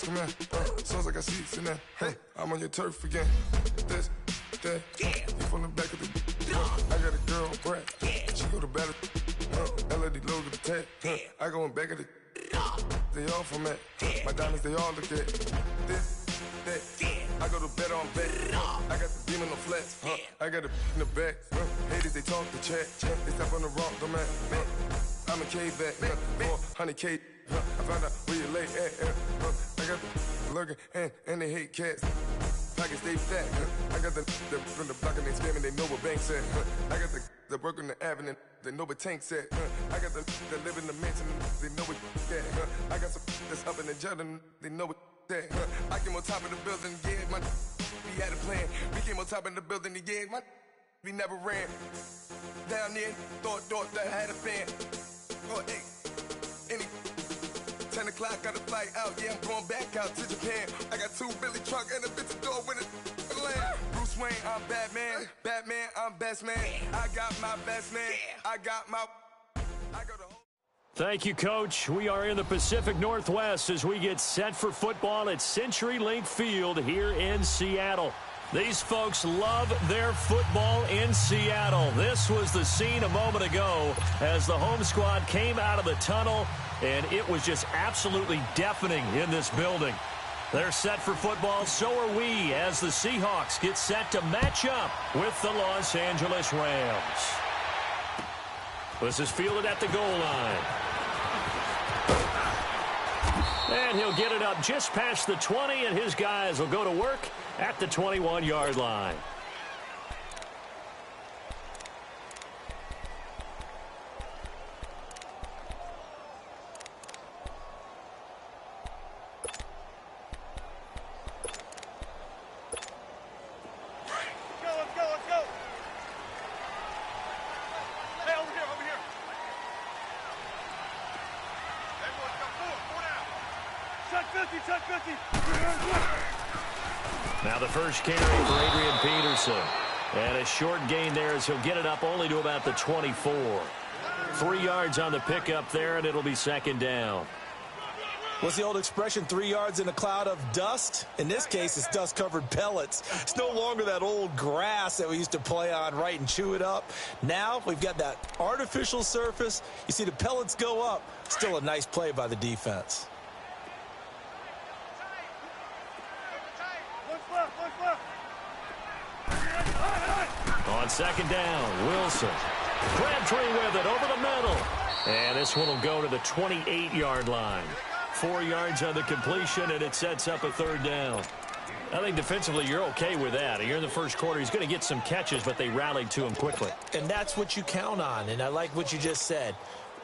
come in. Sounds like I seats in there. Hey, I'm on your turf again. This, that, you from the back of the. I got a girl, Brad. She go to battle. LED logo the tag. I go in back of the. They all from that. My diamonds, they all look at. This, that. I go to bed on bed. I got the demon on flats. I got it in the back. Haters, they talk the chat. They step on the rock, the man. I'm a K-back. 400K. I found out where you lay at. I got the lurking and they hate cats. Pockets stay fat. I got the from the block and they scamming. They know what banks at. I got the work on the avenue. They know what tanks at. I got the live in the mansion. They know what that. I got some that's up in the Jordan. They know what that. I came on top of the building. Yeah, my we had a plan. We came on top of the building. Yeah, my we never ran. Down there, thought that I had a fan. Oh, hey, any 10 o'clock, got a flight out. Yeah, I'm going back out to Japan. I got 2 Billy truck and a bitch door with it. Bruce Wayne, I'm Batman. Batman, I'm best man. I got my best man. I got my. I go to. Thank you, Coach. We are in the Pacific Northwest as we get set for football at CenturyLink Field here in Seattle. These folks love their football in Seattle. This was the scene a moment ago as the home squad came out of the tunnel, and it was just absolutely deafening in this building. They're set for football, so are we, as the Seahawks get set to match up with the Los Angeles Rams. This is fielded at the goal line. And he'll get it up just past the 20, and his guys will go to work at the 21-yard line. Now the first carry for Adrian Peterson. And a short gain there as he'll get it up only to about the 24. 3 yards on the pickup there, and it'll be second down. What's the old expression, 3 yards in a cloud of dust? In this case, it's dust-covered pellets. It's no longer that old grass that we used to play on, right, and chew it up. Now we've got that artificial surface. You see the pellets go up. Still a nice play by the defense. On second down, Wilson. Crabtree with it over the middle. And this one will go to the 28-yard line. 4 yards on the completion, and it sets up a third down. I think defensively you're okay with that. You're in the first quarter. He's going to get some catches, but they rallied to him quickly. And that's what you count on, and I like what you just said.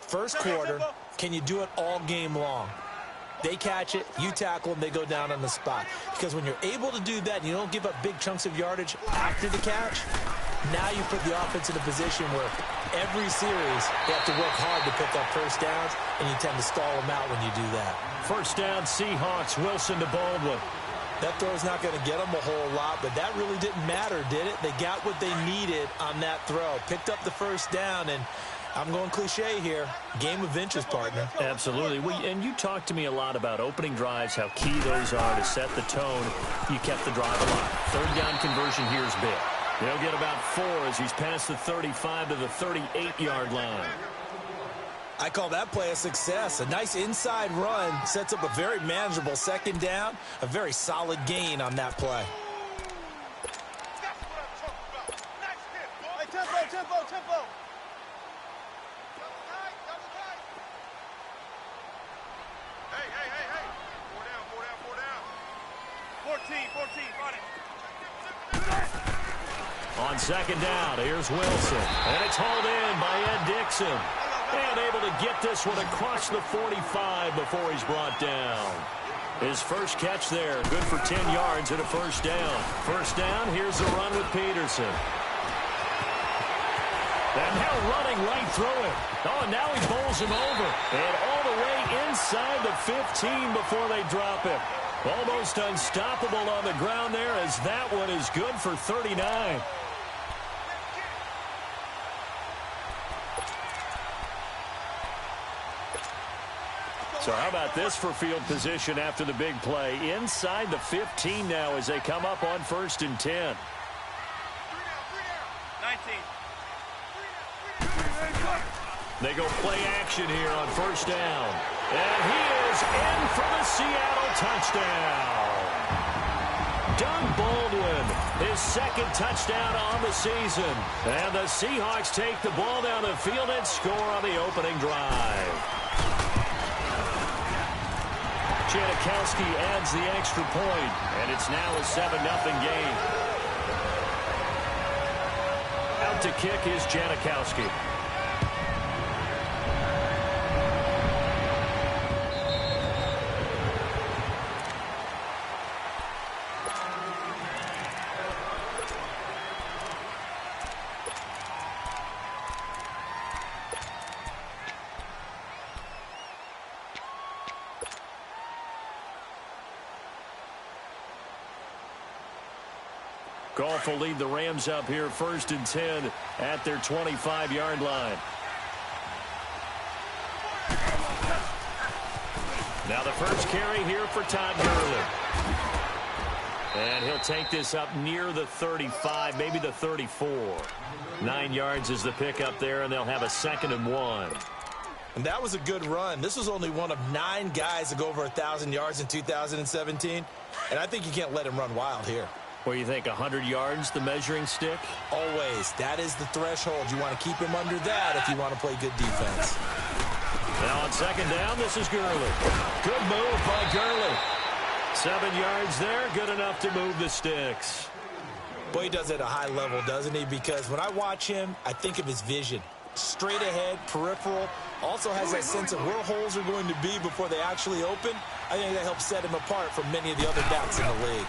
First quarter, can you do it all game long? They catch it, you tackle them, they go down on the spot. Because when you're able to do that and you don't give up big chunks of yardage after the catch, now you put the offense in a position where every series they have to work hard to pick up first downs, and you tend to stall them out when you do that. First down, Seahawks, Wilson to Baldwin. That throw's not going to get them a whole lot, but that really didn't matter, did it? They got what they needed on that throw. Picked up the first down, and I'm going cliche here. Game of inches, partner. Absolutely. And you talked to me a lot about opening drives, how key those are to set the tone. You kept the drive alive. Third down conversion here is big. They'll get about 4 as he's past the 35 to the 38-yard line. I call that play a success. A nice inside run sets up a very manageable second down. A very solid gain on that play. Tempo. Hey. 4 down. 14, run it. On second down, here's Wilson. And it's hauled in by Ed Dixon. And able to get this one across the 45 before he's brought down. His first catch there, good for 10 yards and a first down. First down, here's the run with Peterson. And now running right through it. Oh, and now he bowls him over. And all the way inside the 15 before they drop him. Almost unstoppable on the ground there as that one is good for 39. So how about this for field position after the big play? Inside the 15 now as they come up on 1st and 10. 19. They go play action here on 1st down. And he is in for the Seattle touchdown. Doug Baldwin, his 2nd touchdown on the season. And the Seahawks take the ball down the field and score on the opening drive. Janikowski adds the extra point, and it's now a 7-0 game. Out to kick is Janikowski. Goff will lead the Rams up here 1st and 10 at their 25-yard line. Now the first carry here for Todd Gurley. And he'll take this up near the 35, maybe the 34. 9 yards is the pickup there, and they'll have a 2nd and 1. And that was a good run. This was only one of 9 guys to go over 1,000 yards in 2017. And I think you can't let him run wild here. What do you think, 100 yards, the measuring stick? Always. That is the threshold. You want to keep him under that if you want to play good defense. Now on 2nd down, this is Gurley. Good move by Gurley. 7 yards there, good enough to move the sticks. Boy, he does it at a high level, doesn't he? Because when I watch him, I think of his vision. Straight ahead, peripheral. Also has that sense of where holes are going to be before they actually open. I think that helps set him apart from many of the other backs in the league.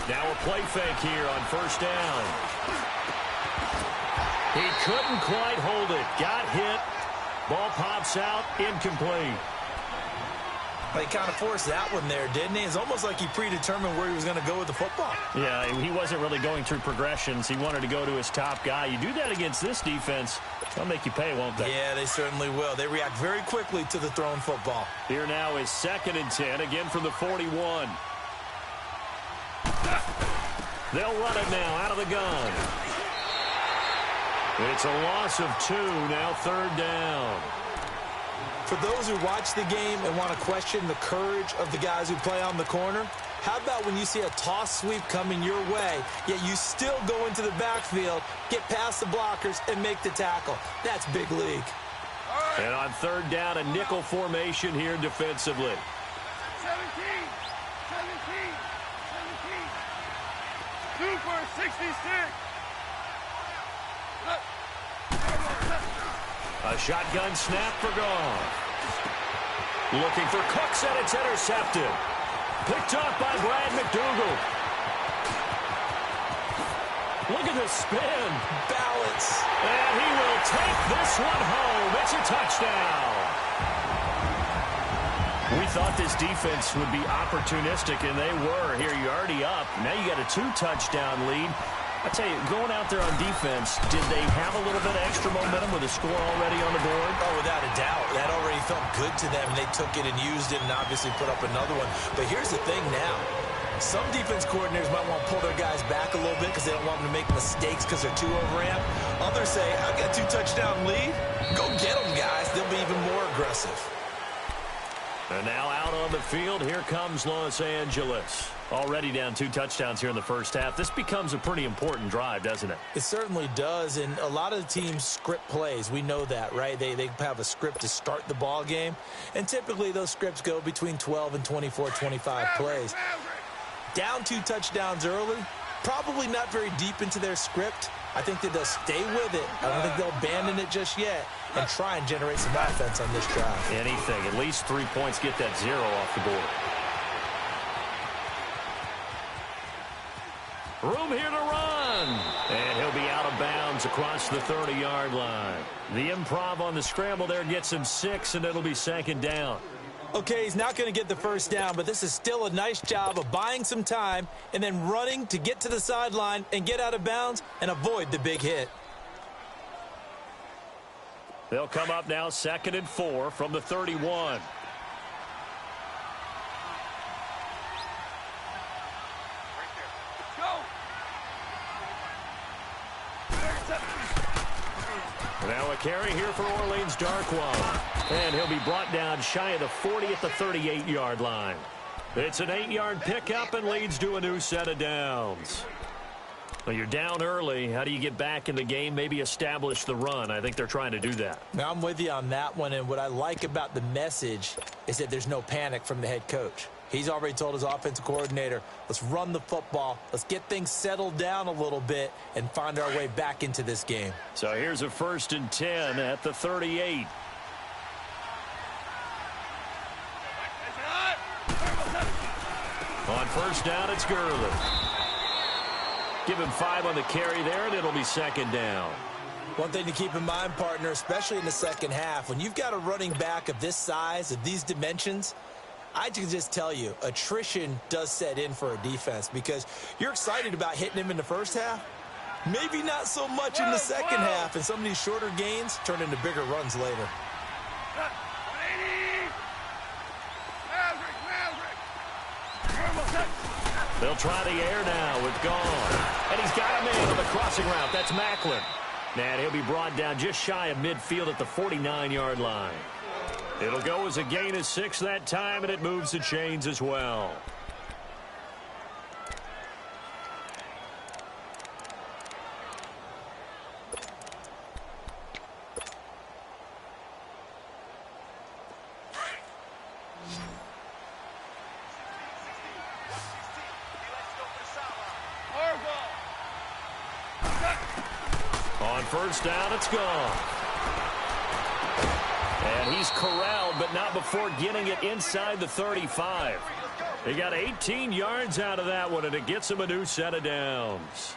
Now a play fake here on 1st down. He couldn't quite hold it. Got hit. Ball pops out. Incomplete. But he kind of forced that one there, didn't he? It's almost like he predetermined where he was going to go with the football. Yeah, he wasn't really going through progressions. He wanted to go to his top guy. You do that against this defense, they'll make you pay, won't they? Yeah, they certainly will. They react very quickly to the thrown football. Here now is 2nd and 10, again from the 41. They'll run it now out of the gun. It's a loss of 2, now 3rd down. For those who watch the game and want to question the courage of the guys who play on the corner, how about when you see a toss sweep coming your way, yet you still go into the backfield, get past the blockers, and make the tackle? That's big league. And on 3rd down, a nickel formation here defensively. 17. 2 for 66. A shotgun snap for Goff. Looking for Cooks, and it's intercepted. Picked up by Brad McDougal. Look at the spin. Balance. And he will take this one home. It's a touchdown. We thought this defense would be opportunistic, and they were. Here, you're already up. Now you got a 2-touchdown lead. I tell you, going out there on defense, did they have a little bit of extra momentum with a score already on the board? Oh, without a doubt. That already felt good to them, and they took it and used it and obviously put up another one. But here's the thing now. Some defense coordinators might want to pull their guys back a little bit because they don't want them to make mistakes because they're too overamped. Others say, I've got a 2-touchdown lead. Go get them, guys. They'll be even more aggressive. And now out on the field, here comes Los Angeles. Already down 2 touchdowns here in the first half. This becomes a pretty important drive, doesn't it? It certainly does, and a lot of the teams script plays. We know that, right? They have a script to start the ball game, and typically those scripts go between 12 and 24, 25 plays. Down 2 touchdowns early, probably not very deep into their script. I think that they'll stay with it. I don't think they'll abandon it just yet and try and generate some offense on this drive. Anything. At least 3 points, get that 0 off the board. Room here to run. And he'll be out of bounds across the 30-yard line. The improv on the scramble there gets him 6, and it'll be 2nd down. Okay, he's not going to get the first down, but this is still a nice job of buying some time and then running to get to the sideline and get out of bounds and avoid the big hit. They'll come up now 2nd and 4 from the 31. Now a carry here for Orleans Darkwa. And he'll be brought down shy of the 40 at the 38-yard line. It's an 8-yard pickup and leads to a new set of downs. Well, you're down early. How do you get back in the game, maybe establish the run? I think they're trying to do that. Now, I'm with you on that one, and what I like about the message is that there's no panic from the head coach. He's already told his offensive coordinator, let's run the football, let's get things settled down a little bit and find our way back into this game. So here's a 1st and 10 at the 38. On 1st down, it's Gurley. Give him 5 on the carry there, and it'll be 2nd down. One thing to keep in mind, partner, especially in the second half, when you've got a running back of this size, of these dimensions, I can just tell you, attrition does set in for a defense because you're excited about hitting him in the first half. Maybe not so much in the second half, and some of these shorter gains turn into bigger runs later. They'll try the air now with Gone. And he's got a man on the crossing route. That's Macklin. And he'll be brought down just shy of midfield at the 49-yard line. It'll go as a gain of 6 that time, and it moves the chains as well. On 1st down, it's Gone. And he's corralled, but not before getting it inside the 35. He got 18 yards out of that one, and it gets him a new set of downs.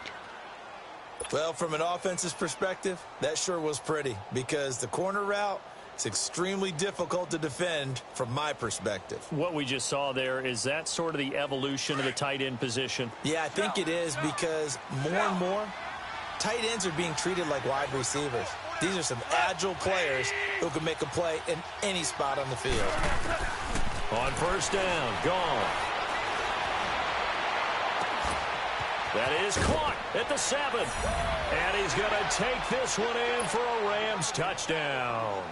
Well, from an offensive perspective, that sure was pretty because the corner route is extremely difficult to defend from my perspective. What we just saw there, is that sort of the evolution of the tight end position? Yeah, I think it is because more and more, tight ends are being treated like wide receivers. These are some agile players who can make a play in any spot on the field. On 1st down, Gone. That is caught at the 7. And he's going to take this one in for a Rams touchdown.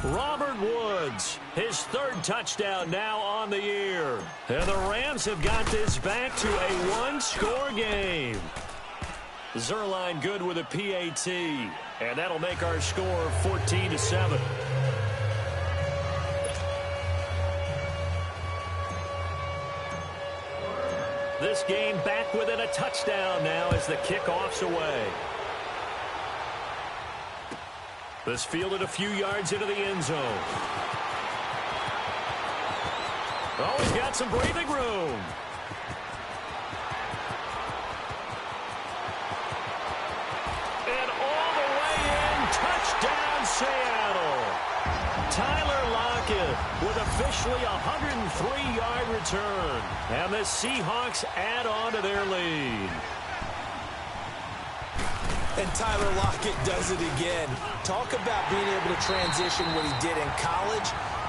Robert Woods, his 3rd touchdown now on the year. And the Rams have got this back to a 1-score game. Zerline good with a PAT, and that'll make our score 14-7. This game back within a touchdown now as the kickoff's away. This fielded a few yards into the end zone. Oh, he's got some breathing room. Touchdown, Seattle. Tyler Lockett with officially a 103-yard return. And the Seahawks add on to their lead. And Tyler Lockett does it again. Talk about being able to transition what he did in college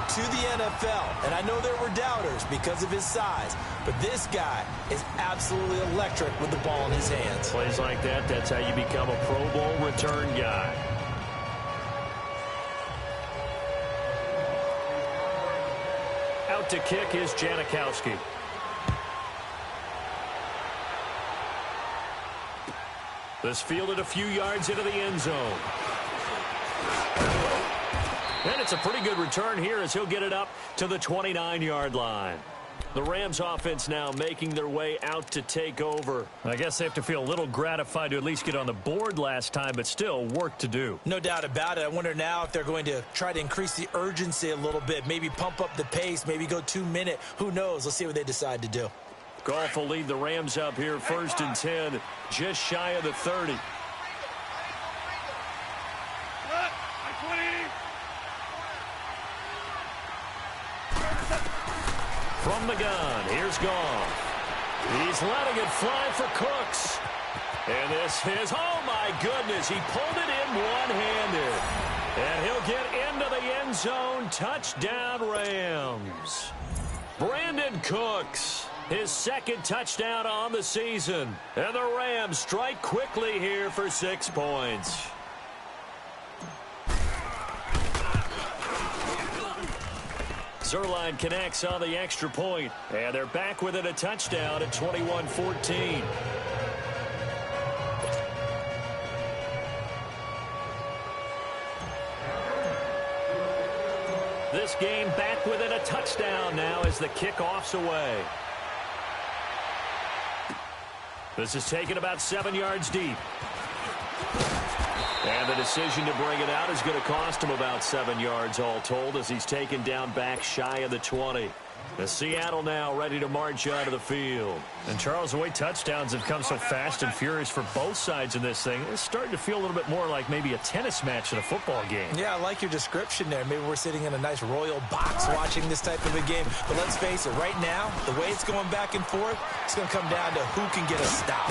to the NFL. And I know there were doubters because of his size, but this guy is absolutely electric with the ball in his hands. Plays like that, that's how you become a Pro Bowl return guy. Out to kick is Janikowski. This fielded a few yards into the end zone. And it's a pretty good return here as he'll get it up to the 29-yard line. The Rams offense now making their way out to take over. I guess they have to feel a little gratified to at least get on the board last time, but still work to do. No doubt about it. I wonder now if they're going to try to increase the urgency a little bit, maybe pump up the pace, maybe go 2-minute. Who knows? Let's see what they decide to do. Goff will lead the Rams up here 1st and 10, just shy of the 30. From the gun, here's Goff. He's letting it fly for Cooks. And this is, oh my goodness, he pulled it in one-handed. And he'll get into the end zone. Touchdown, Rams. Brandon Cooks, his 2nd touchdown on the season. And the Rams strike quickly here for 6 points. Zuerlein connects on the extra point, and they're back within a touchdown at 21-14. This game back within a touchdown now as the kickoff's away. This is taken about 7 yards deep. And the decision to bring it out is going to cost him about 7 yards all told as he's taken down back shy of the 20. The Seattle now ready to march out of the field. And Charles, the way touchdowns have come so fast and furious for both sides in this thing, it's starting to feel a little bit more like maybe a tennis match than a football game. Yeah, I like your description there. Maybe we're sitting in a nice royal box watching this type of a game. But let's face it, right now, the way it's going back and forth, it's going to come down to who can get a stop.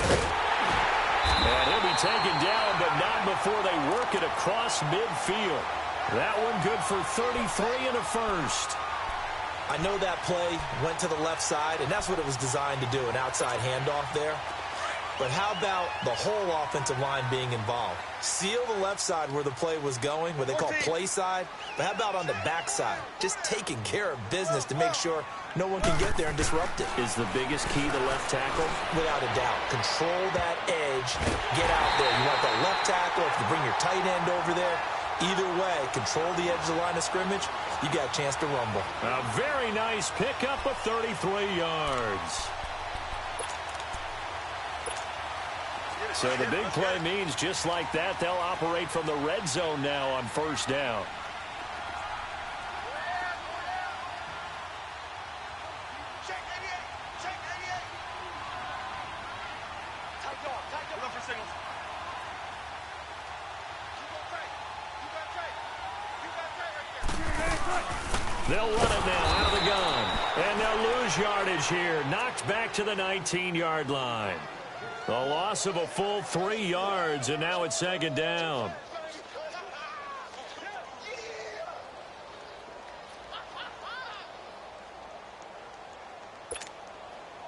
And he'll be taken down, but not before they work it across midfield. That one good for 33 and a first. I know that play went to the left side, and that's what it was designed to do, an outside handoff there. But how about the whole offensive line being involved? Seal the left side where the play was going, what they call play side. But how about on the back side? Just taking care of business to make sure no one can get there and disrupt it. Is the biggest key the left tackle? Without a doubt. Control that edge. Get out there. You want that left tackle. If you bring your tight end over there, either way, control the edge of the line of scrimmage, you got a chance to rumble. A very nice pickup of 33 yards. So the big play means just like that, they'll operate from the red zone now on first down. Check 88. Check 88. Tight dog. Look for signals. They'll run it now out of the gun. And they'll lose yardage here. Knocked back to the 19-yard line. The loss of a full 3 yards, and now it's second down.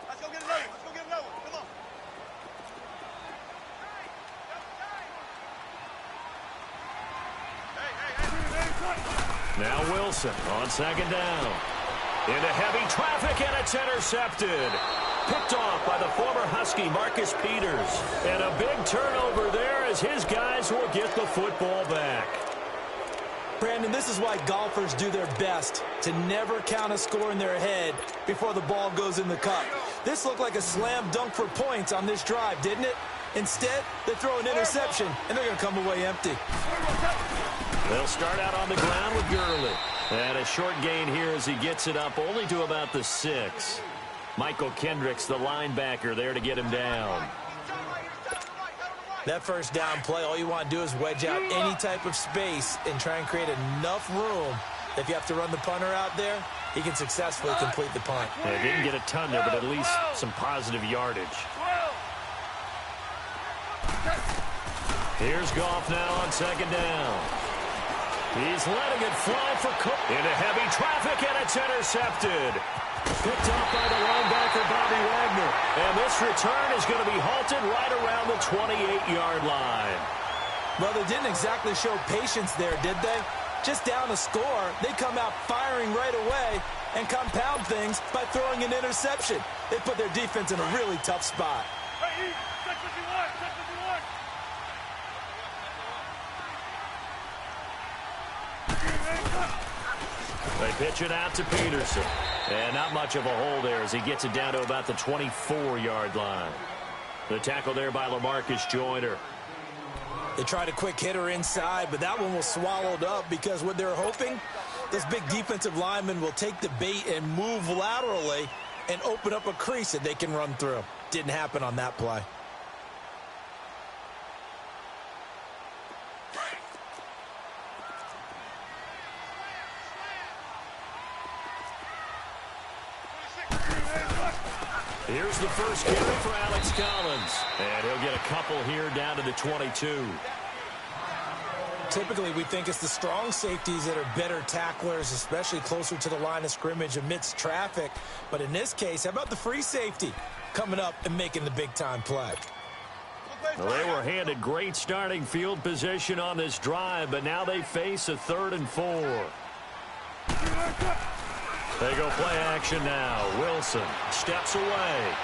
Let's go get another one. Come on. Hey. Now Wilson on second down. Into heavy traffic, and it's intercepted. Picked off by the former Husky, Marcus Peters. And a big turnover there as his guys will get the football back. Brandon, this is why golfers do their best to never count a score in their head before the ball goes in the cup. This looked like a slam dunk for points on this drive, didn't it? Instead, they throw an interception, and they're going to come away empty. They'll start out on the ground with Gurley. And a short gain here as he gets it up only to about the 6. Michael Kendricks, the linebacker, there to get him down. That first down play, all you want to do is wedge out any type of space and try and create enough room. If you have to run the punter out there, he can successfully complete the punt. They didn't get a ton there, but at least some positive yardage. Here's Goff now on second down. He's letting it fly for Cook. Into heavy traffic, and it's intercepted. Picked up by the linebacker, Bobby Wagner. And this return is going to be halted right around the 28-yard line. Well, they didn't exactly show patience there, did they? Just down a score, they come out firing right away and compound things by throwing an interception. They put their defense in a really tough spot. Hey, that's what you want. That's what you want. They pitch it out to Peterson. And not much of a hole there as he gets it down to about the 24-yard line. The tackle there by LaMarcus Joyner. They tried a quick hitter inside, but that one was swallowed up because what they're hoping, this big defensive lineman will take the bait and move laterally and open up a crease that they can run through. Didn't happen on that play. Here's the first carry for Alex Collins. And he'll get a couple here down to the 22. Typically, we think it's the strong safeties that are better tacklers, especially closer to the line of scrimmage amidst traffic. But in this case, how about the free safety coming up and making the big-time play? Well, they were handed great starting field position on this drive, but now they face a 3rd and 4. They go play action now. Wilson steps away.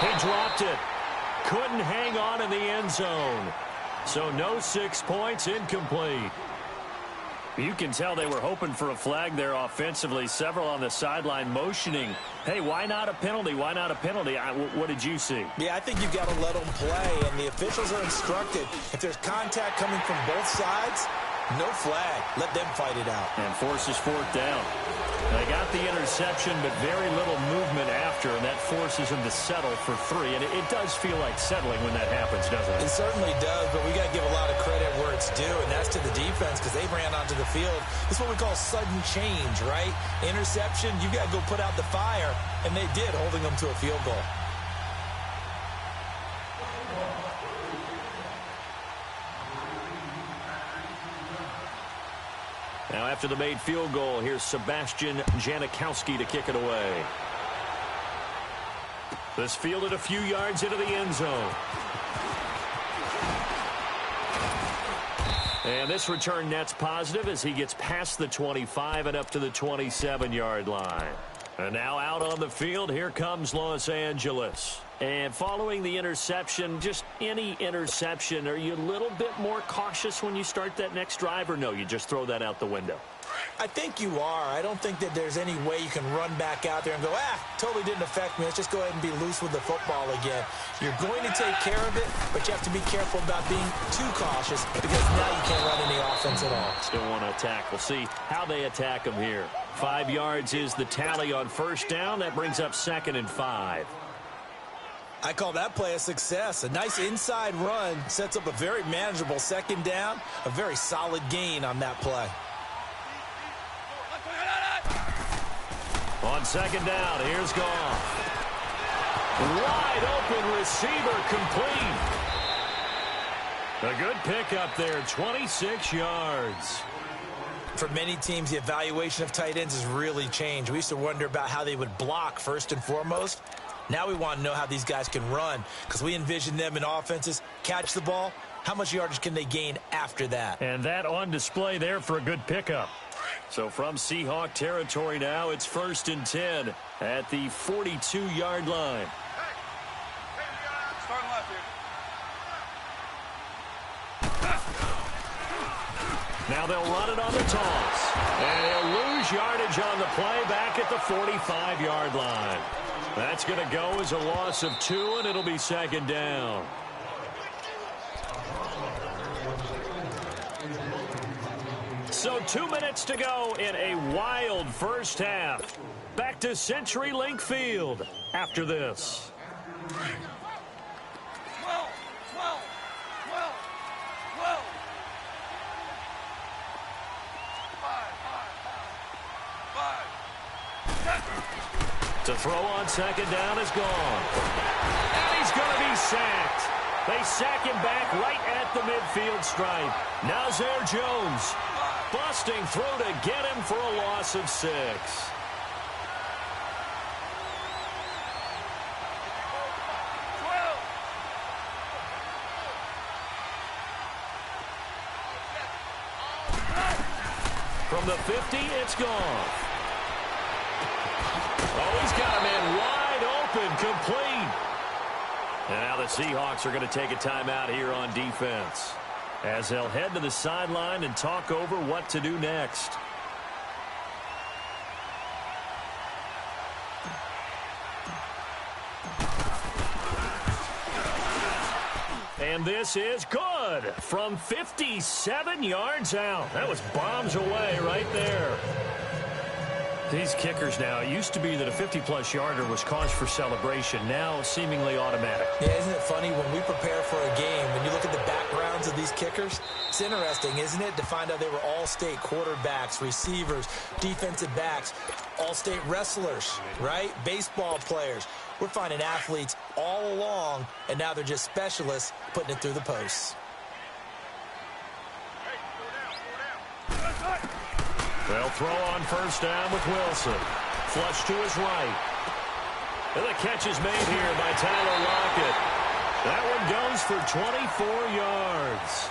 He dropped it. Couldn't hang on in the end zone. So no 6 points, incomplete. You can tell they were hoping for a flag there offensively. Several on the sideline motioning. Hey, why not a penalty? Why not a penalty? What did you see? Yeah, I think you've got to let them play, and the officials are instructed. If there's contact coming from both sides, no flag. Let them fight it out. And forces 4th down. They got the interception, but very little movement after, and that forces them to settle for 3. And it does feel like settling when that happens, doesn't it? It certainly does, but we got to give a lot of credit where it's due, and that's to the defense because they ran onto the field. It's what we call sudden change, right? Interception, you got to go put out the fire, and they did, holding them to a field goal. Now after the made field goal, here's Sebastian Janikowski to kick it away. This fielded a few yards into the end zone. And this return net's positive as he gets past the 25 and up to the 27-yard line. And now out on the field, here comes Los Angeles. And following the interception, just any interception, are you a little bit more cautious when you start that next drive, or no, you just throw that out the window? I think you are. I don't think that there's any way you can run back out there and go, totally didn't affect me. Let's just go ahead and be loose with the football again. You're going to take care of it, but you have to be careful about being too cautious because now you can't run any offense at all. Still want to attack. We'll see how they attack them here. 5 yards is the tally on 1st down. That brings up 2nd and 5. I call that play a success. A nice inside run sets up a very manageable 2nd down, a very solid gain on that play. On 2nd down, here's Goff. Wide open receiver, complete. A good pickup there, 26 yards. For many teams, the evaluation of tight ends has really changed. We used to wonder about how they would block first and foremost. Now we want to know how these guys can run because we envision them in offenses, catch the ball. How much yardage can they gain after that? And that on display there for a good pickup. So from Seahawk territory now, it's 1st and 10 at the 42-yard line. Starting left here. Now they'll run it on the toss. And they'll lose yardage on the play back at the 45-yard line. That's going to go as a loss of 2, and it'll be 2nd down. So 2 minutes to go in a wild first half. Back to CenturyLink Field after this. 12. To throw on 2nd down is gone. And he's going to be sacked. They sack him back right at the midfield stripe. Now Nazaire Jones busting through to get him for a loss of 6. From the 50, it's gone. Oh, he's got a man wide open, complete. And now the Seahawks are going to take a timeout here on defense as they'll head to the sideline and talk over what to do next. And this is good from 57 yards out. That was bombs away right there. These kickers now, it used to be that a 50-plus yarder was cause for celebration. Now seemingly automatic. Yeah, isn't it funny when we prepare for a game, when you look at the backgrounds of these kickers, it's interesting, isn't it, to find out they were all-state quarterbacks, receivers, defensive backs, all-state wrestlers, right? Baseball players. We're finding athletes all along, and now they're just specialists putting it through the posts. They'll throw on 1st down with Wilson. Flush to his right. And the catch is made here by Tyler Lockett. That one goes for 24 yards.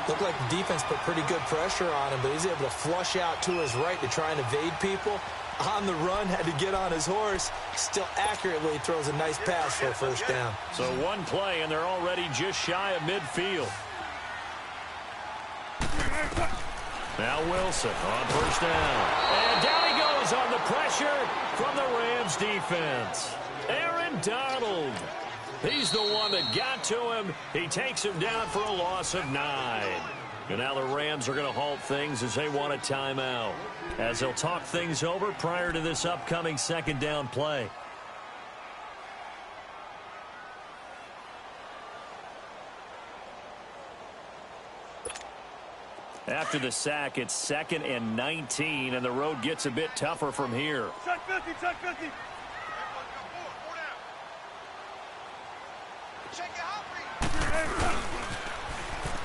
Looked like the defense put pretty good pressure on him, but he's able to flush out to his right to try and evade people. On the run, had to get on his horse. Still accurately throws a nice pass for a first down. So one play, and they're already just shy of midfield. Now Wilson on first down. And down he goes on the pressure from the Rams defense. Aaron Donald. He's the one that got to him. He takes him down for a loss of 9. And now the Rams are going to halt things as they want a timeout, as they'll talk things over prior to this upcoming second down play. After the sack, it's 2nd and 19, and the road gets a bit tougher from here. Check 50, check 50.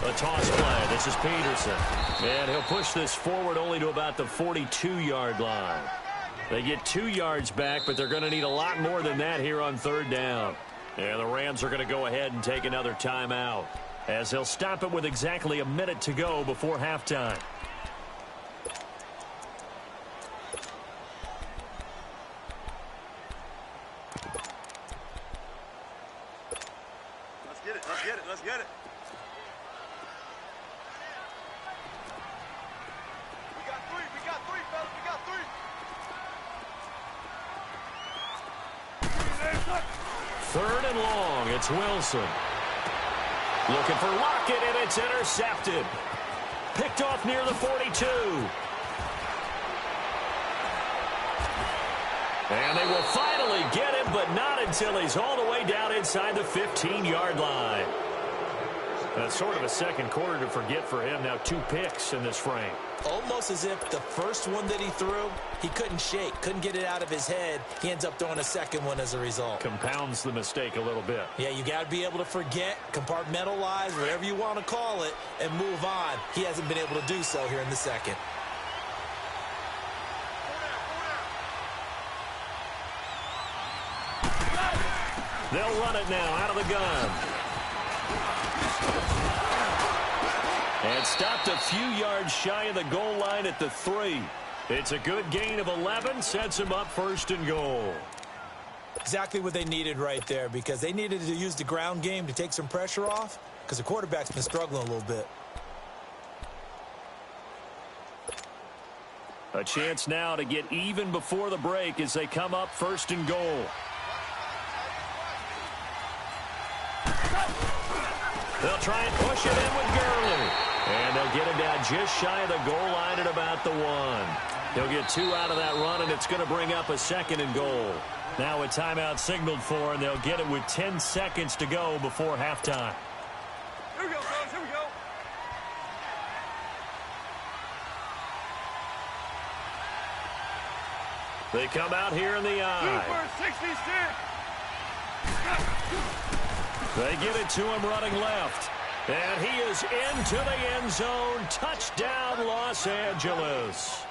A toss play. This is Peterson. And he'll push this forward only to about the 42-yard line. They get 2 yards back, but they're going to need a lot more than that here on third down. And the Rams are going to go ahead and take another timeout, as they'll stop it with exactly a minute to go before halftime. Let's get it, let's get it, let's get it. We got three, fellas, we got 3. Third and long, it's Wilson. Looking for Lockett, and it's intercepted. Picked off near the 42. And they will finally get him, but not until he's all the way down inside the 15-yard line. That's sort of a second quarter to forget for him. Now 2 picks in this frame. Almost as if the first one that he threw, he couldn't shake, couldn't get it out of his head. He ends up throwing a second one as a result. Compounds the mistake a little bit. Yeah, you got to be able to forget, compartmentalize, whatever you want to call it, and move on. He hasn't been able to do so here in the second. They'll run it now out of the gun. And stopped a few yards shy of the goal line at the 3. It's a good gain of 11, sets him up first and goal. Exactly what they needed right there, because they needed to use the ground game to take some pressure off, because the quarterback's been struggling a little bit. A chance now to get even before the break as they come up first and goal. They'll try and push it in with Gurley. And they'll get him down just shy of the goal line at about the 1. He'll get 2 out of that run, and it's going to bring up a second and goal. Now a timeout signaled for, and they'll get it with 10 seconds to go before halftime. Here we go, fellas, here we go. They come out here in the eye. Super 66. They give it to him running left. And he is into the end zone. Touchdown, Los Angeles.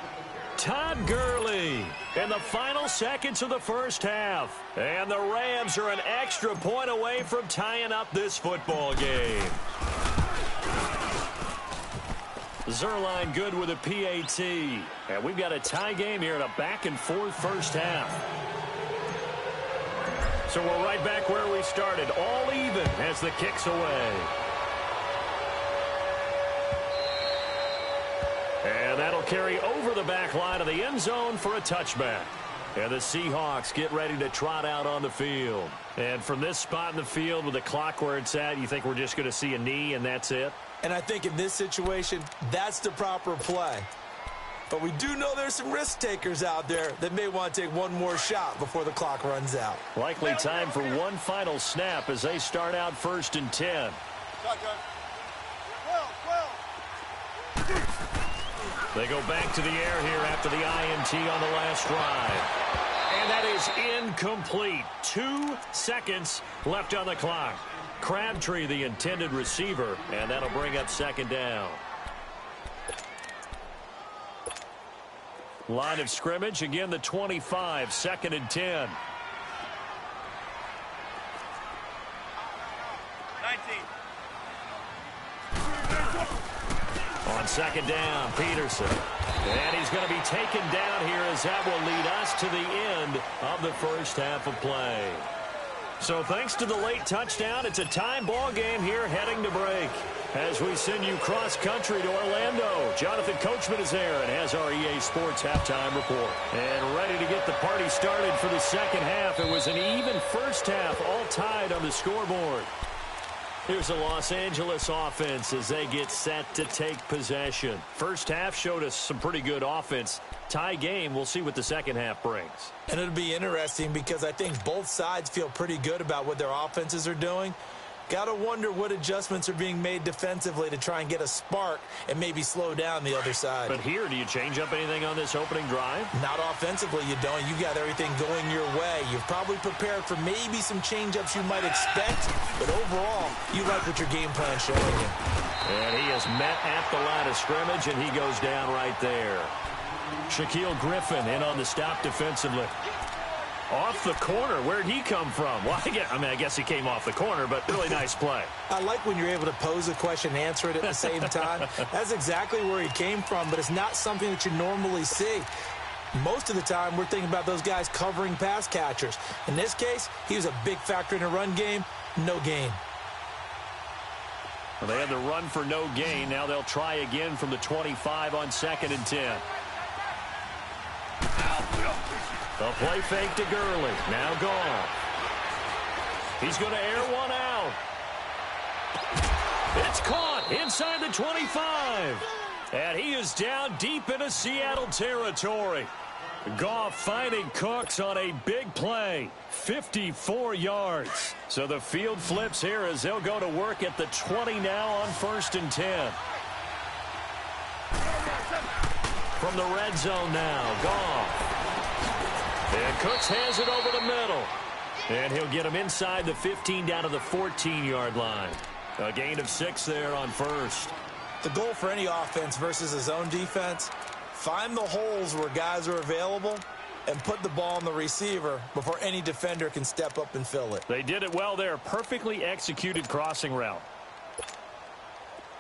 Todd Gurley in the final seconds of the first half. And the Rams are an extra point away from tying up this football game. Zuerlein good with a PAT. And we've got a tie game here in a back-and-forth first half. So we're right back where we started, all even as the kick's away. And that'll carry over the back line of the end zone for a touchback. And the Seahawks get ready to trot out on the field. And from this spot in the field with the clock where it's at, you think we're just going to see a knee and that's it? And I think in this situation, that's the proper play. But we do know there's some risk takers out there that may want to take one more shot before the clock runs out. Likely time for one final snap as they start out first and 10. Shotgun. 12. They go back to the air here after the INT on the last drive. And that is incomplete. 2 seconds left on the clock. Crabtree, the intended receiver, and that'll bring up second down. Line of scrimmage, again the 25, 2nd and 10. 19. On second down, Peterson. And he's going to be taken down here as that will lead us to the end of the first half of play. So thanks to the late touchdown, it's a tie ball game here heading to break. As we send you cross-country to Orlando, Jonathan Coachman is there and has our EA Sports halftime report. And ready to get the party started for the second half. It was an even first half, all tied on the scoreboard. Here's the Los Angeles offense as they get set to take possession. First half showed us some pretty good offense. Tie game, we'll see what the second half brings. And it'll be interesting because I think both sides feel pretty good about what their offenses are doing. Got to wonder what adjustments are being made defensively to try and get a spark and maybe slow down the other side. But here, do you change up anything on this opening drive? Not offensively, you don't. You got everything going your way. You've probably prepared for maybe some change-ups you might expect, but overall, you like what your game plan's showing you. And he is met at the line of scrimmage, and he goes down right there. Shaquille Griffin in on the stop defensively. Off the corner. Where'd he come from? Well, I guess he came off the corner, but really nice play. I like when you're able to pose a question and answer it at the same time. That's exactly where he came from, but it's not something that you normally see. Most of the time, we're thinking about those guys covering pass catchers. In this case, he was a big factor in the run game. No gain. Well, they had the run for no gain. Now they'll try again from the 25 on 2nd and 10. The play fake to Gurley. Now gone. He's going to air one out. It's caught inside the 25. And he is down deep into Seattle territory. Goff finding Cooks on a big play. 54 yards. So the field flips here as they'll go to work at the 20 now on 1st and 10. From the red zone now, Goff. And Cooks has it over the middle. And he'll get him inside the 15 down to the 14-yard line. A gain of 6 there on 1st. The goal for any offense versus a zone defense, find the holes where guys are available and put the ball on the receiver before any defender can step up and fill it. They did it well there. Perfectly executed crossing route.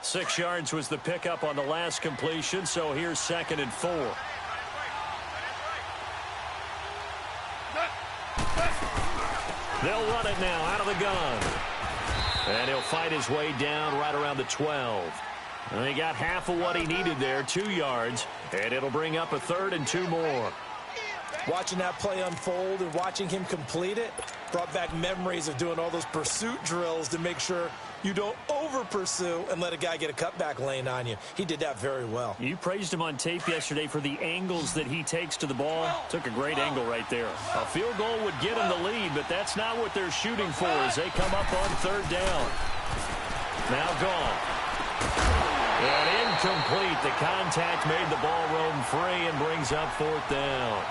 6 yards was the pickup on the last completion, so here's 2nd and 4. They'll run it now out of the gun. And he'll fight his way down right around the 12. And he got half of what he needed there, 2 yards. And it'll bring up a 3rd and 2 more. Watching that play unfold and watching him complete it brought back memories of doing all those pursuit drills to make sure you don't over-pursue and let a guy get a cutback lane on you. He did that very well. You praised him on tape yesterday for the angles that he takes to the ball. Took a great angle right there. A field goal would get him the lead, but that's not what they're shooting for as they come up on 3rd down. Now gone. And incomplete. The contact made the ball roam free and brings up 4th down.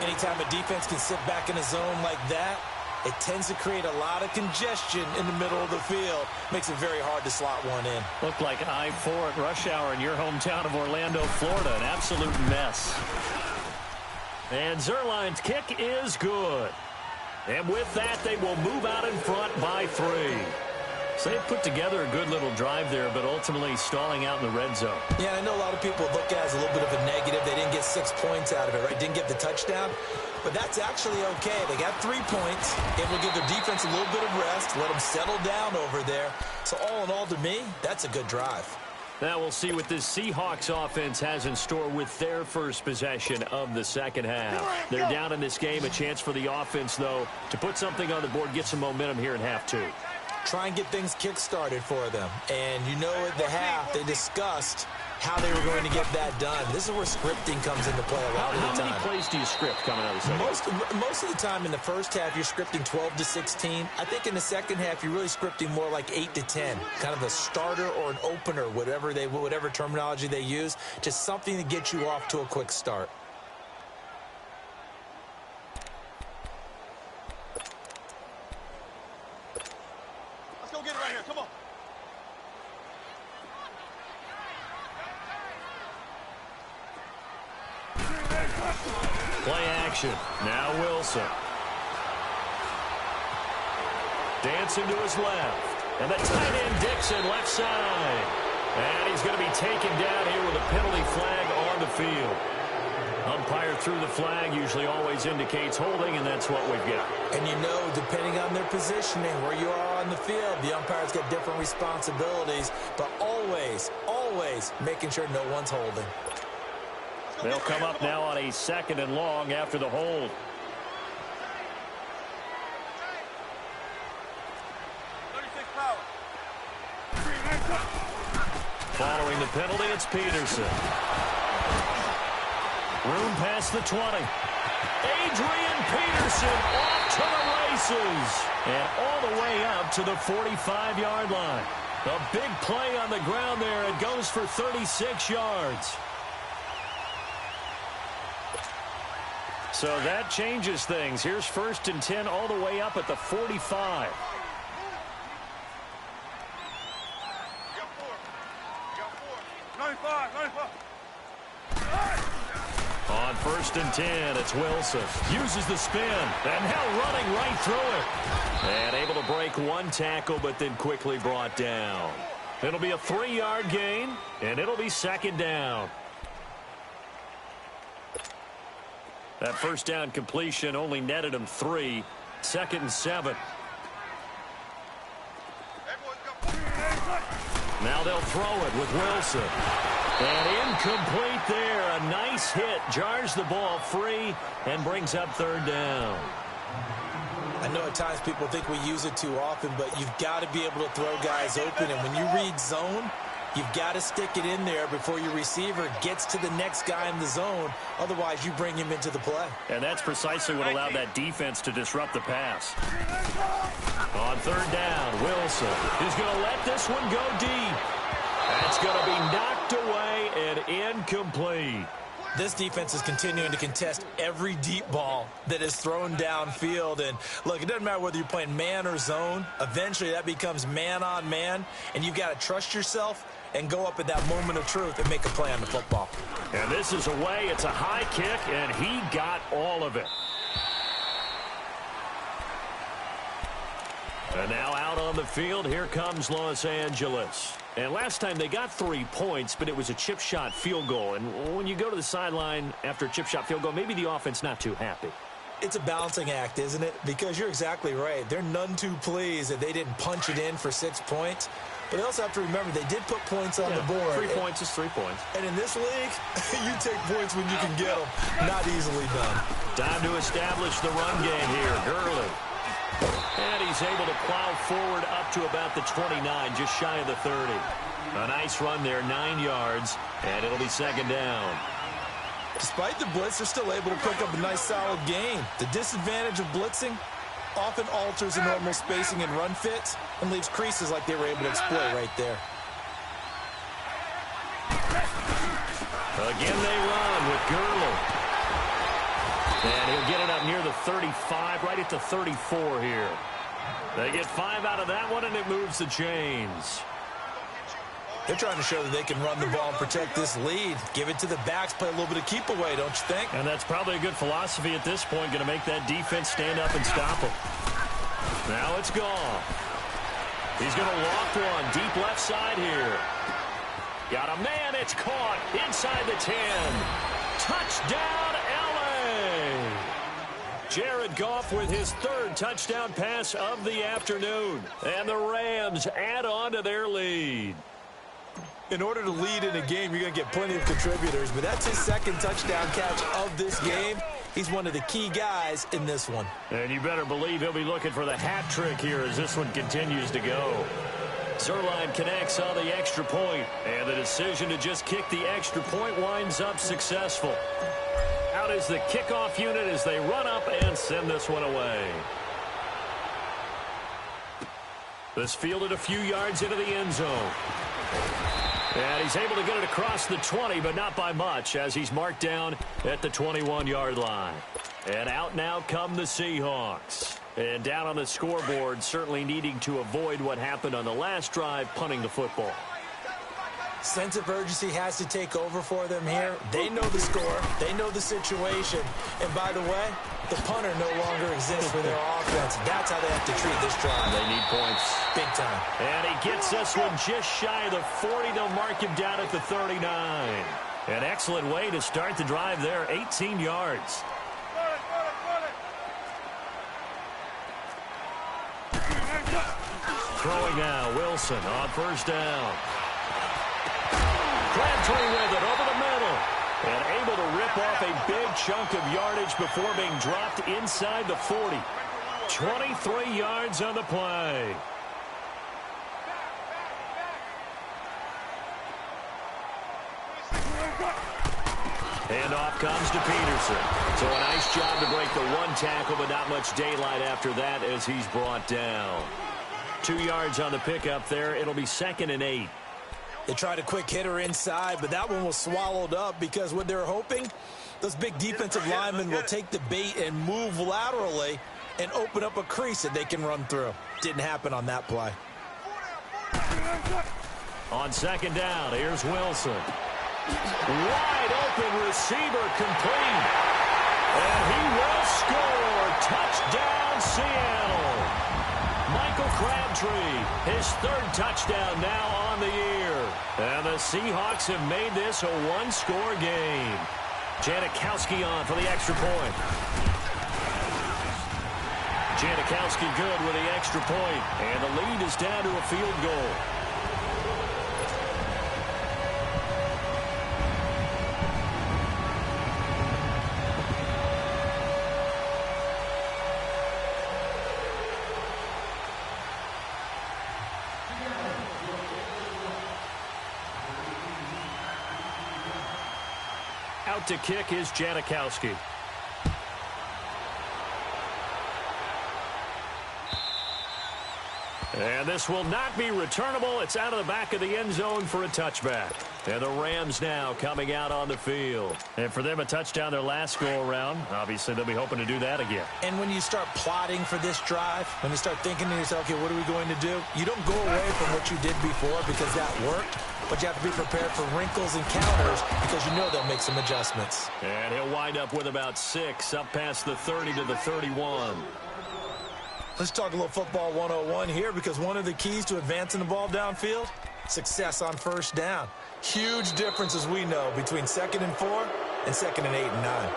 Anytime a defense can sit back in a zone like that, it tends to create a lot of congestion in the middle of the field. Makes it very hard to slot one in. Looked like I-4 at rush hour in your hometown of Orlando, Florida. An absolute mess. And Zuerlein's kick is good. And with that, they will move out in front by 3. So they put together a good little drive there, but ultimately stalling out in the red zone. Yeah, I know a lot of people look at it as a little bit of a negative. They didn't get 6 points out of it, right? Didn't get the touchdown. But that's actually okay. They got 3 points. It will give their defense a little bit of rest, let them settle down over there. So all in all, to me, that's a good drive. Now we'll see what this Seahawks offense has in store with their first possession of the second half. They're down in this game. A chance for the offense, though, to put something on the board, get some momentum here in half 2. Try and get things kick-started for them. And you know at the half, they discussed how they were going to get that done. This is where scripting comes into play a lot of the time. How many plays do you script coming out of the second? Most of the time in the first half, you're scripting 12 to 16. I think in the second half, you're really scripting more like 8 to 10. Kind of a starter or an opener, whatever terminology they use. Just something to get you off to a quick start. Let's go get it right here. Come on. Play action. Now Wilson. Dancing to his left. And the tight end Dixon left side. And he's going to be taken down here with a penalty flag on the field. Umpire threw the flag, usually always indicates holding, and that's what we've got. And you know, depending on their positioning, where you are on the field, the umpire's got different responsibilities, but always, always making sure no one's holding. They'll come up now on a 2nd and long after the hold. Following the penalty, it's Peterson. Room past the 20. Adrian Peterson off to the races. And all the way up to the 45-yard line. A big play on the ground there. It goes for 36 yards. So that changes things. Here's 1st and 10 all the way up at the 45. On 1st and 10, it's Wilson. Uses the spin. And now running right through it. And able to break one tackle, but then quickly brought down. It'll be a 3-yard gain, and it'll be 2nd down. That 1st down completion only netted him 3. 2nd and 7. Now they'll throw it with Wilson. And incomplete there. A nice hit. Jars the ball free and brings up 3rd down. I know at times people think we use it too often, but you've got to be able to throw guys open. And when you read zone, you've got to stick it in there before your receiver gets to the next guy in the zone. Otherwise, you bring him into the play. And that's precisely what allowed that defense to disrupt the pass. On 3rd down, Wilson is going to let this one go deep. That's going to be knocked away and incomplete. This defense is continuing to contest every deep ball that is thrown downfield. And, look, it doesn't matter whether you're playing man or zone. Eventually, that becomes man-on-man, and you've got to trust yourself and go up at that moment of truth and make a play on the football. And this is away. It's a high kick, and he got all of it. And now out on the field, here comes Los Angeles. And last time they got 3 points, but it was a chip shot field goal. And when you go to the sideline after a chip shot field goal, maybe the offense not too happy. It's a balancing act, isn't it? Because you're exactly right. They're none too pleased that they didn't punch it in for 6 points. But they also have to remember they did put points on the board. 3 points is 3 points. And in this league, you take points when you can get them. Not easily done. Time to establish the run game here. Gurley. And he's able to plow forward up to about the 29, just shy of the 30. A nice run there, 9 yards, and it'll be 2nd down. Despite the blitz, they're still able to pick up a nice solid gain. The disadvantage of blitzing often alters the normal spacing and run fits and leaves creases like they were able to exploit right there. Again they run with Gurley. And he'll get it up near the 35, right at the 34 here. They get 5 out of that one, and it moves the chains. They're trying to show that they can run the ball and protect this lead. Give it to the backs, play a little bit of keep away, don't you think? And that's probably a good philosophy at this point, going to make that defense stand up and stop them. Now it's gone. He's going to loft one deep left side here. Got a man, it's caught inside the 10. Touchdown, LA! Jared Goff with his 3rd touchdown pass of the afternoon. And the Rams add on to their lead. In order to lead in a game, you're going to get plenty of contributors, but that's his 2nd touchdown catch of this game. He's one of the key guys in this one. And you better believe he'll be looking for the hat trick here as this one continues to go. Zuerlein connects on the extra point, and the decision to just kick the extra point winds up successful. Out is the kickoff unit as they run up and send this one away. This fielded a few yards into the end zone. And he's able to get it across the 20, but not by much, as he's marked down at the 21-yard line. And out now come the Seahawks. And down on the scoreboard, certainly needing to avoid what happened on the last drive, punting the football. Sense of urgency has to take over for them here. They know the score. They know the situation. And by the way, the punter no longer exists for their offense. That's how they have to treat this drive. They need points. Big time. And he gets this one just shy of the 40. They'll mark him down at the 39. An excellent way to start the drive there, 18 yards. Throwing now, Wilson on first down. Crabtree with it over the middle. And able to rip off a big chunk of yardage before being dropped inside the 40. 23 yards on the play. And off comes to Peterson. So a nice job to break the one tackle, but not much daylight after that as he's brought down. 2 yards on the pickup there. It'll be 2nd and 8. They tried a quick hitter inside, but that one was swallowed up because what they're hoping, those big defensive linemen will take the bait and move laterally and open up a crease that they can run through. Didn't happen on that play. On 2nd down, here's Wilson. Wide open receiver complete. And he will score. Touchdown, Seattle. Michael Crabtree, his 3rd touchdown now on the year. And the Seahawks have made this a one-score game. Janikowski on for the extra point. Janikowski good with the extra point. And the lead is down to a field goal. Out to kick is Janikowski. And this will not be returnable. It's out of the back of the end zone for a touchback. And the Rams now coming out on the field. And for them, a touchdown their last go-around. Obviously, they'll be hoping to do that again. And when you start plotting for this drive, when you start thinking to yourself, okay, what are we going to do? You don't go away from what you did before because that worked. But you have to be prepared for wrinkles and counters because you know they'll make some adjustments. And he'll wind up with about 6 up past the 30 to the 31. Let's talk a little football 101 here because one of the keys to advancing the ball downfield, success on first down. Huge difference, as we know, between 2nd and 4 and 2nd and 8 and 9.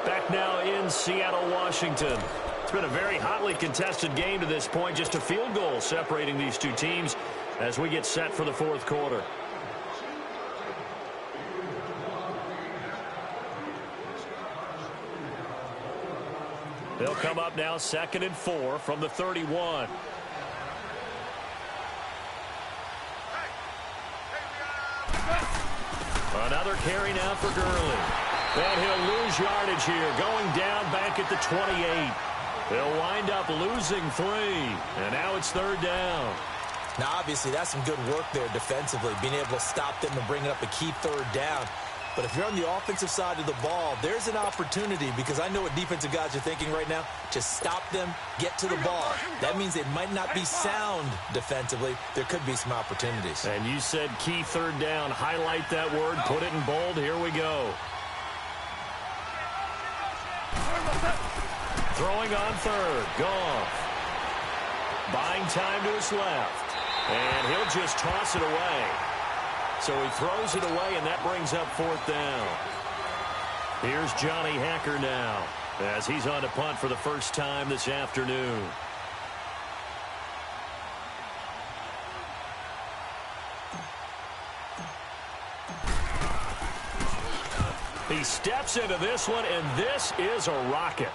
Back now in Seattle, Washington. It's been a very hotly contested game to this point. Just a field goal separating these two teams as we get set for the 4th quarter. They'll come up now 2nd and 4 from the 31. Another carry now for Gurley. And he'll lose yardage here, going down back at the 28. They'll wind up losing 3. And now it's 3rd down. Now, obviously, that's some good work there defensively, being able to stop them and bring up a key 3rd down. But if you're on the offensive side of the ball, there's an opportunity because I know what defensive guys are thinking right now. Just stop them, get to the ball. That means they might not be sound defensively. There could be some opportunities. And you said key 3rd down. Highlight that word. Put it in bold. Here we go. Throwing on 3rd. Goff. Buying time to his left. And he'll just toss it away. So he throws it away, and that brings up 4th down. Here's Johnny Hacker now as he's on to punt for the first time this afternoon. He steps into this one, and this is a rocket.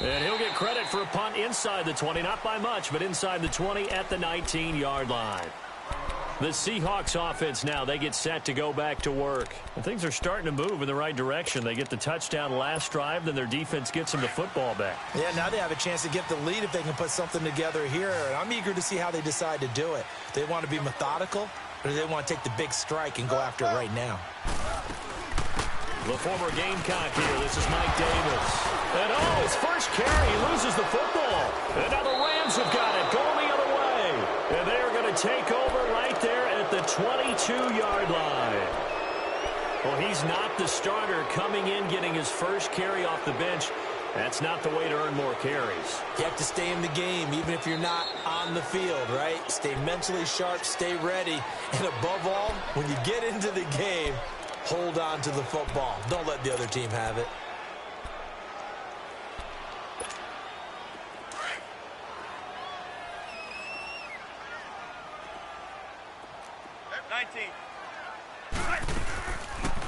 And he'll get credit for a punt inside the 20, not by much, but inside the 20 at the 19-yard line. The Seahawks offense now, they get set to go back to work. And things are starting to move in the right direction. They get the touchdown last drive, then their defense gets them the football back. Yeah, now they have a chance to get the lead if they can put something together here. And I'm eager to see how they decide to do it. Do they want to be methodical, or do they want to take the big strike and go after it right now? The former Gamecock here. This is Mike Davis. And his first carry, he loses the football. And now the Rams have got it, going the other way. And they're going to to take over right there at the 22-yard line. Well, he's not the starter coming in, getting his first carry off the bench. That's not the way to earn more carries. You have to stay in the game, even if you're not on the field, right? Stay mentally sharp, stay ready, and above all, when you get into the game, hold on to the football. Don't let the other team have it.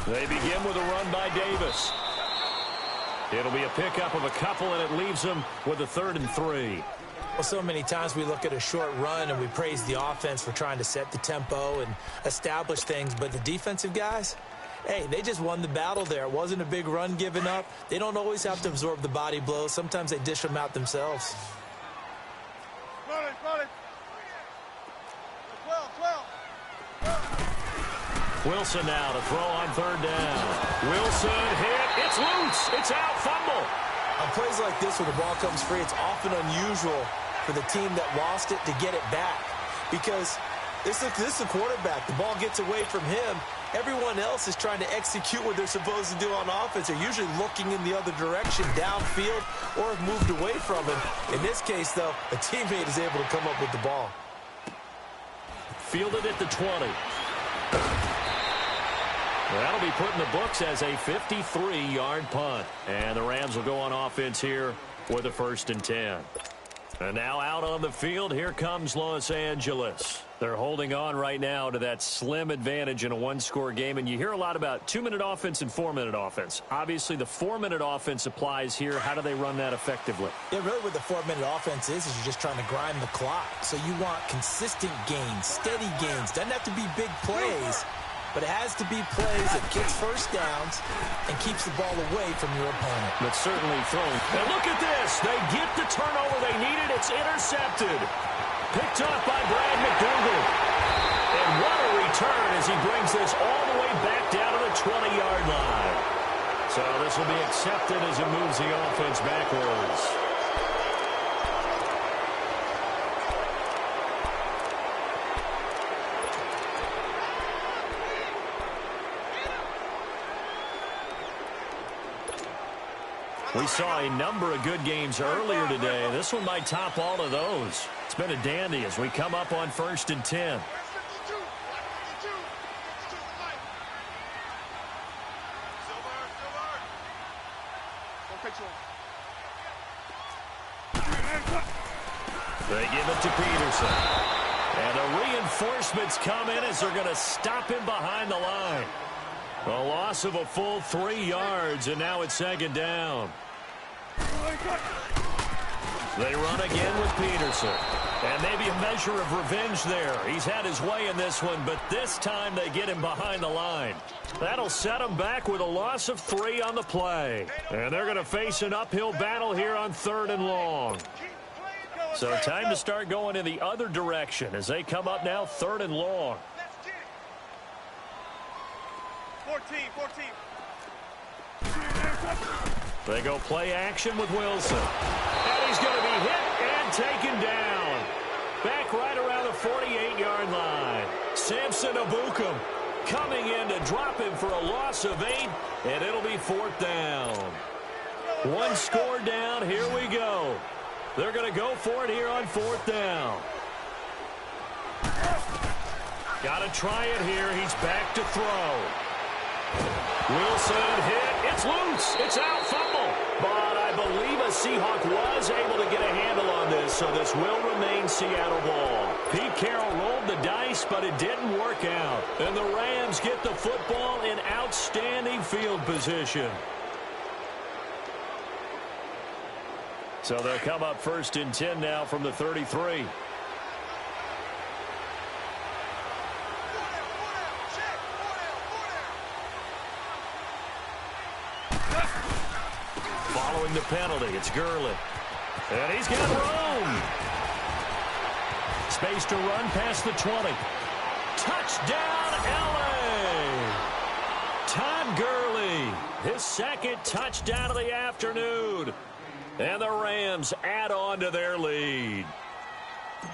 They begin with a run by Davis. It'll be a pickup of a couple, and it leaves them with a 3rd and 3. Well, so many times we look at a short run and we praise the offense for trying to set the tempo and establish things, but the defensive guys, hey, they just won the battle there. It wasn't a big run given up. They don't always have to absorb the body blows. Sometimes they dish them out themselves. Wilson now to throw on 3rd down. Wilson hit. It's loose. It's out. Fumble. On plays like this where the ball comes free, it's often unusual for the team that lost it to get it back. Because this is the quarterback. The ball gets away from him. Everyone else is trying to execute what they're supposed to do on offense. They're usually looking in the other direction, downfield, or have moved away from him. In this case, though, a teammate is able to come up with the ball. Fielded at the 20. That'll be put in the books as a 53-yard punt. And the Rams will go on offense here with a 1st and 10. And now out on the field, here comes Los Angeles. They're holding on right now to that slim advantage in a one-score game. And you hear a lot about 2-minute offense and 4-minute offense. Obviously, the 4-minute offense applies here. How do they run that effectively? Yeah, really what the 4-minute offense is you're just trying to grind the clock. So you want consistent gains, steady gains. Doesn't have to be big plays, but it has to be plays that gets first downs and keeps the ball away from your opponent. But certainly throwing. And look at this. They get the turnover they needed. It's intercepted. Picked up by Brad McDougald. And what a return as he brings this all the way back down to the 20-yard line. So this will be accepted as it moves the offense backwards. We saw a number of good games earlier today. This one might top all of those. It's been a dandy as we come up on 1st and 10. They give it to Peterson. And the reinforcements come in as they're going to stop him behind the line. A loss of a full 3 yards, and now it's 2nd down. They run again with Peterson. And maybe a measure of revenge there. He's had his way in this one, but this time they get him behind the line. That'll set him back with a loss of 3 on the play. And they're going to face an uphill battle here on 3rd and long. So time to start going in the other direction as they come up now 3rd and long. 14. They go play action with Wilson. And he's going to be hit and taken down. Back right around the 48-yard line. Samson Ebukam coming in to drop him for a loss of 8, and it'll be 4th down. 1 score down. Here we go. They're going to go for it here on 4th down. Got to try it here. He's back to throw. Wilson hit. It's loose. It's out. Fumble. But I believe a Seahawk was able to get a handle on this, so this will remain Seattle ball. Pete Carroll rolled the dice, but it didn't work out. And the Rams get the football in outstanding field position. So they'll come up 1st and 10 now from the 33. Following the penalty, it's Gurley. And he's got room. Space to run past the 20. Touchdown, L.A. Todd Gurley, his 2nd touchdown of the afternoon. And the Rams add on to their lead.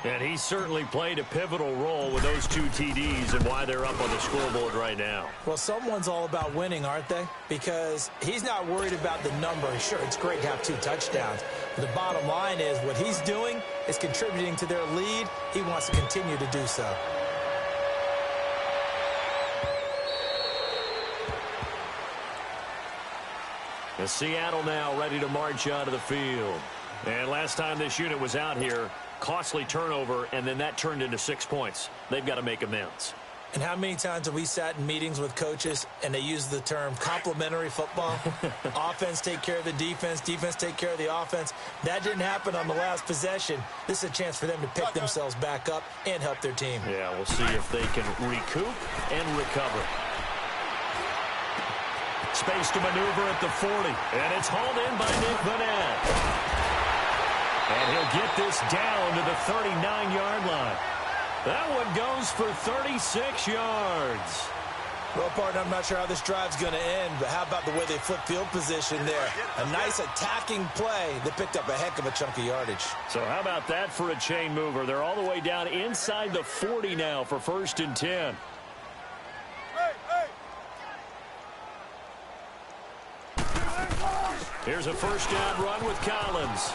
And he certainly played a pivotal role with those 2 TDs and why they're up on the scoreboard right now. Well, someone's all about winning, aren't they? Because he's not worried about the number. Sure, it's great to have 2 touchdowns. But the bottom line is what he's doing is contributing to their lead. He wants to continue to do so. And Seattle now ready to march out of the field. And last time this unit was out here, costly turnover, and then that turned into 6 points. They've got to make amends. And how many times have we sat in meetings with coaches and they use the term complementary football? Offense take care of the defense, defense take care of the offense. That didn't happen on the last possession. This is a chance for them to pick themselves back up and help their team. Yeah, we'll see if they can recoup and recover. Space to maneuver at the 40, and it's hauled in by Nick Vannett. And he'll get this down to the 39-yard line. That one goes for 36 yards. Well, partner, I'm not sure how this drive's going to end, but how about the way they flip field position there? A nice attacking play that picked up a heck of a chunk of yardage. So how about that for a chain mover? They're all the way down inside the 40 now for 1st and 10. Here's a first down run with Collins.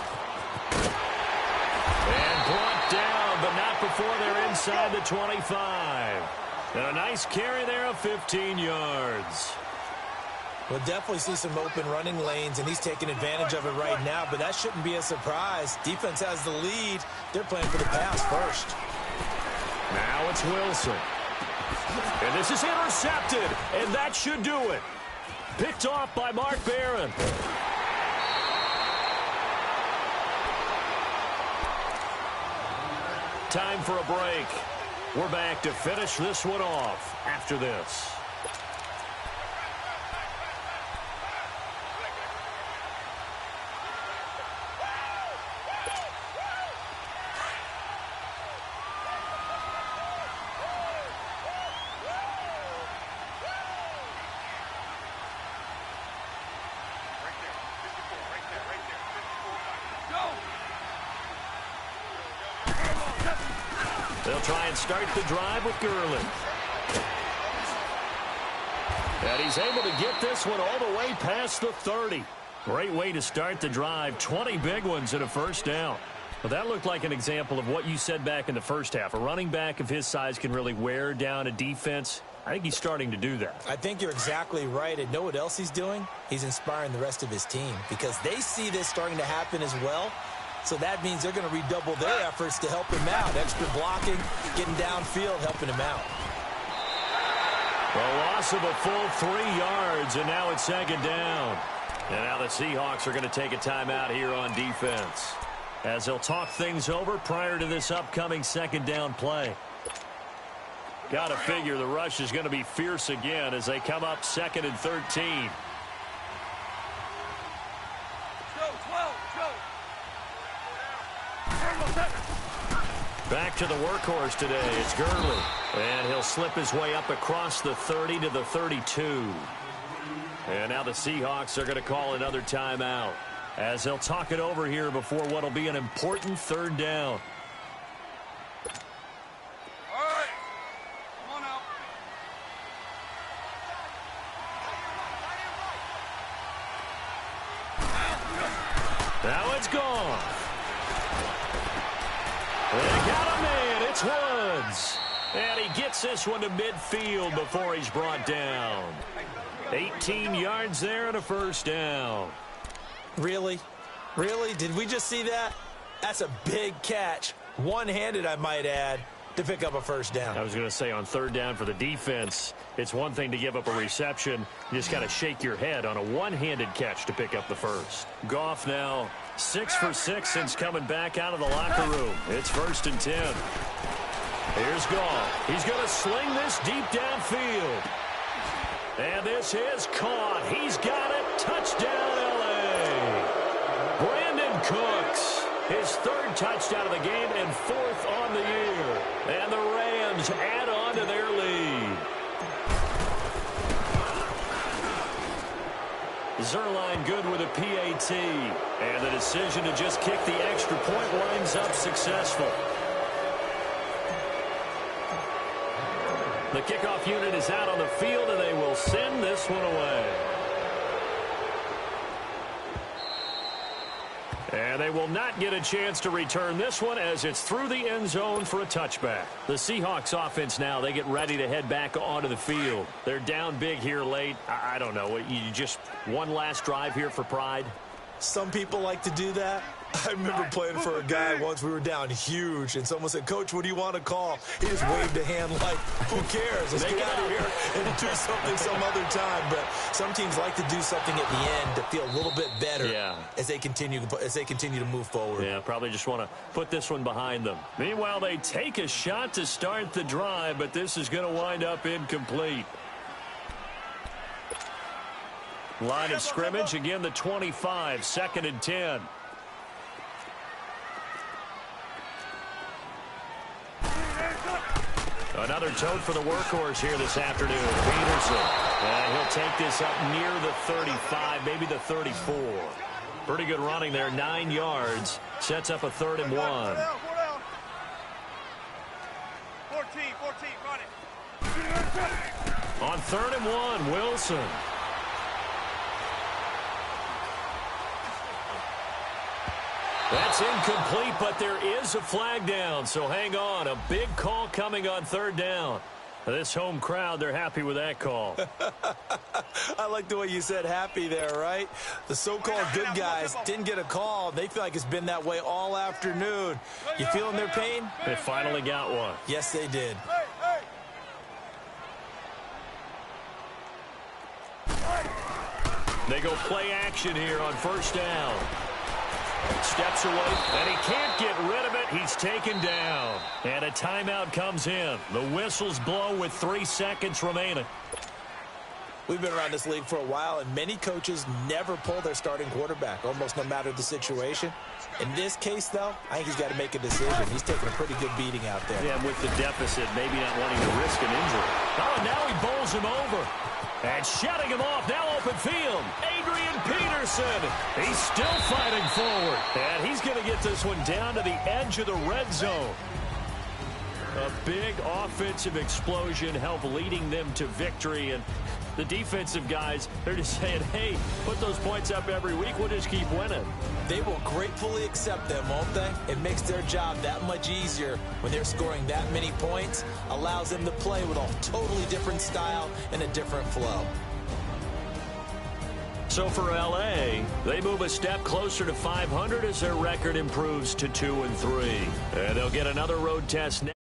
And brought down, but not before they're inside the 25. And a nice carry there of 15 yards. We'll definitely see some open running lanes, and he's taking advantage of it right now, but that shouldn't be a surprise. Defense has the lead. They're playing for the pass first. Now it's Wilson. And this is intercepted, and that should do it. Picked off by Mark Barron. Time for a break. We're back to finish this one off after this. They'll try and start the drive with Gurley. And he's able to get this one all the way past the 30. Great way to start the drive. 20 big ones and a first down. Well, that looked like an example of what you said back in the first half. A running back of his size can really wear down a defense. I think he's starting to do that. I think you're exactly right. And know what else he's doing? He's inspiring the rest of his team because they see this starting to happen as well. So that means they're going to redouble their efforts to help him out. Extra blocking, getting downfield, helping him out. A loss of a full 3 yards, and now it's 2nd down. And now the Seahawks are going to take a timeout here on defense as they'll talk things over prior to this upcoming 2nd down play. Got to figure the rush is going to be fierce again as they come up 2nd and 13. Back to the workhorse today. It's Gurley. And he'll slip his way up across the 30 to the 32. And now the Seahawks are going to call another timeout as they'll talk it over here before what will be an important 3rd down. All right. Come on out. Now it's gone. They got a man. It's Woods. And he gets this one to midfield before he's brought down. 18 yards there and a first down. Really? Really? Did we just see that? That's a big catch. One-handed, I might add, to pick up a first down. I was going to say on 3rd down for the defense, it's one thing to give up a reception. You just got to shake your head on a one-handed catch to pick up the first. Goff now 6 for 6 since coming back out of the locker room. It's 1st and 10. Here's Goff. He's going to sling this deep downfield. And this is caught. He's got it. Touchdown, L.A. Brandon Cooks, his 3rd touchdown of the game and 4th on the year. And the Rams add on to their lead. Zuerlein good with a PAT. And the decision to just kick the extra point winds up successful. The kickoff unit is out on the field, and they will send this one away. And they will not get a chance to return this one as it's through the end zone for a touchback. The Seahawks offense now, they get ready to head back onto the field. They're down big here late. I don't know. You just one last drive here for pride? Some people like to do that. I remember playing for a guy once. We were down huge, and someone said, "Coach, what do you want to call?" He just waved a hand like, "Who cares? Let's get out of here and do something some other time." But some teams like to do something at the end to feel a little bit better as they continue to move forward. Yeah, probably just want to put this one behind them. Meanwhile, they take a shot to start the drive, but this is going to wind up incomplete. Line of scrimmage, again the 25, 2nd and 10. Another tote for the workhorse here this afternoon, Peterson. And he'll take this up near the 35, maybe the 34. Pretty good running there, 9 yards. Sets up a 3rd and 1. 14, run it. On 3rd and 1, Wilson. That's incomplete, but there is a flag down, so hang on. A big call coming on 3rd down. This home crowd, they're happy with that call. I like the way you said happy there, right? The so-called good guys didn't get a call. They feel like it's been that way all afternoon. You feeling their pain? They finally got one. Yes, they did. They go play action here on 1st down. Steps away, and he can't get rid of it. He's taken down. And a timeout comes in. The whistles blow with 3 seconds remaining. We've been around this league for a while, and many coaches never pull their starting quarterback, almost no matter the situation. In this case, though, I think he's got to make a decision. He's taking a pretty good beating out there. Yeah, with the deficit, maybe not wanting to risk an injury. Oh, now he bowls him over. And shutting him off, now open field. Adrian Peterson. He's still fighting forward. And he's going to get this one down to the edge of the red zone. A big offensive explosion helped leading them to victory. And the defensive guys, they're just saying, hey, put those points up every week. We'll just keep winning. They will gratefully accept them, won't they? It makes their job that much easier when they're scoring that many points. Allows them to play with a totally different style and a different flow. So for L.A., they move a step closer to 500 as their record improves to 2-3. And they'll get another road test next.